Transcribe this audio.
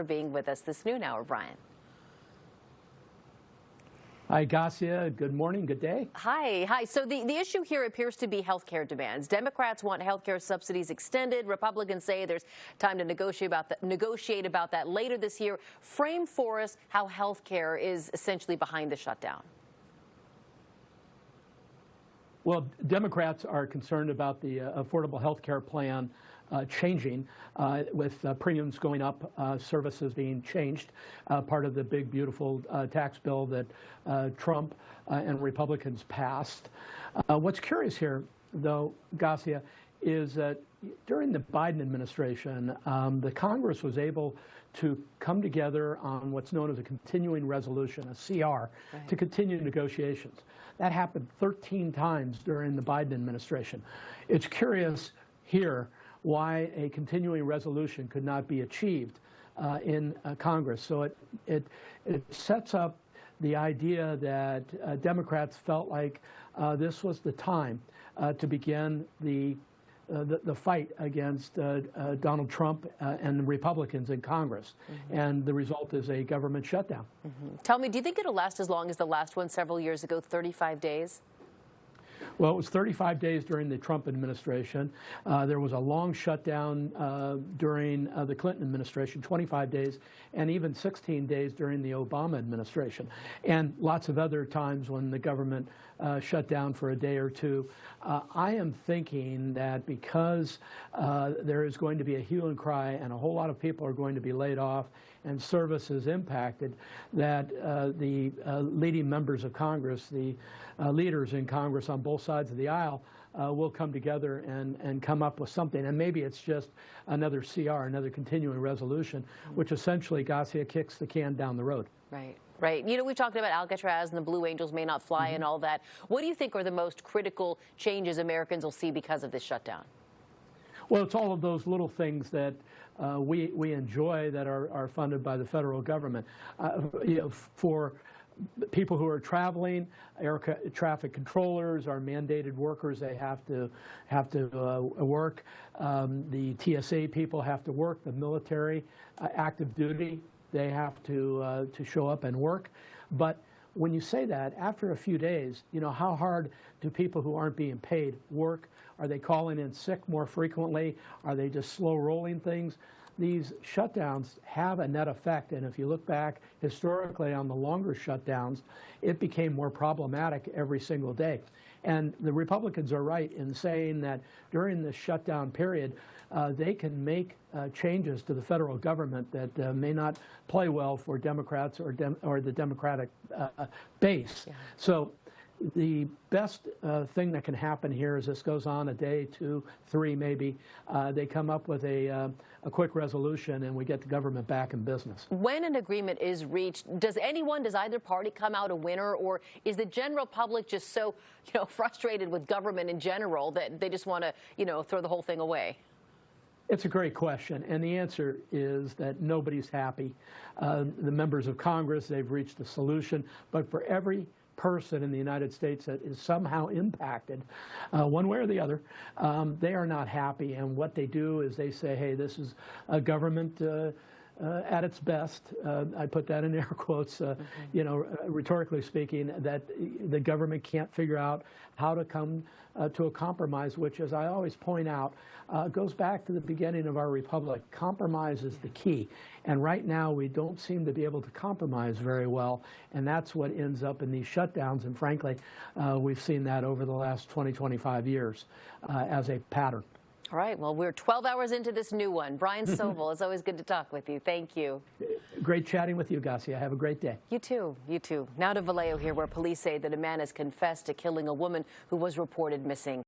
for being with us this noon hour, Brian. Hi, Gasia. Good morning. Good day. Hi. So the issue here appears to be health care demands. Democrats want health care subsidies extended. Republicans say there's time to negotiate about that later this year. Frame for us how health care is essentially behind the shutdown. Well, Democrats are concerned about the Affordable Health Care Plan changing with premiums going up, services being changed, part of the big, beautiful tax bill that Trump and Republicans passed. What's curious here, though, Gasia, is that during the Biden administration, the Congress was able to come together on what's known as a continuing resolution, a CR, to continue negotiations. That happened 13 times during the Biden administration. It's curious here why a continuing resolution could not be achieved in Congress. So it sets up the idea that Democrats felt like this was the time to begin the fight against Donald Trump and the Republicans in Congress. And the result is a government shutdown. Tell me, do you think it'll last as long as the last one several years ago, 35 days? Well, it was 35 days during the Trump administration. There was a long shutdown during the Clinton administration, 25 days, and even 16 days during the Obama administration, and lots of other times when the government shut down for a day or two. I am thinking that because there is going to be a hue and cry and a whole lot of people are going to be laid off and services impacted, that the leading members of Congress, the leaders in Congress on both sides of the aisle, will come together and come up with something. And maybe it's just another CR, another continuing resolution, which essentially, Gasia, kicks the can down the road. Right. You know, we've talked about Alcatraz and the Blue Angels may not fly and all that. What do you think are the most critical changes Americans will see because of this shutdown? Well, it's all of those little things that we enjoy that are funded by the federal government. For people who are traveling, air traffic controllers are mandated workers. They have to work. The TSA people have to work. The military, active duty, they have to show up and work. But when you say that, after a few days, you know, how hard do people who aren't being paid work? Are they calling in sick more frequently? Are they just slow rolling things? These shutdowns have a net effect, and if you look back historically on the longer shutdowns, it became more problematic every single day. And the Republicans are right in saying that during the shutdown period, they can make changes to the federal government that may not play well for Democrats or the Democratic base. So the best thing that can happen here is this goes on a day, 2, 3 maybe. They come up with a quick resolution and we get the government back in business. When an agreement is reached, does either party come out a winner, or is the general public just so, frustrated with government in general that they just want to, throw the whole thing away? It's a great question, and the answer is that nobody's happy. The members of Congress, they've reached a solution, but for every person in the United States that is somehow impacted, one way or the other, they are not happy. And what they do is they say, hey, this is a government at its best. I put that in air quotes, rhetorically speaking, that the government can't figure out how to come to a compromise, which, as I always point out, goes back to the beginning of our republic. Compromise is the key. And right now, we don't seem to be able to compromise very well. And that's what ends up in these shutdowns. And frankly, we've seen that over the last 20, 25 years as a pattern. All right. Well, we're 12 hours into this new one. Brian Sobel, it's always good to talk with you. Thank you. Great chatting with you, Gasia. Have a great day. You too. You too. Now to Vallejo here, where police say that a man has confessed to killing a woman who was reported missing.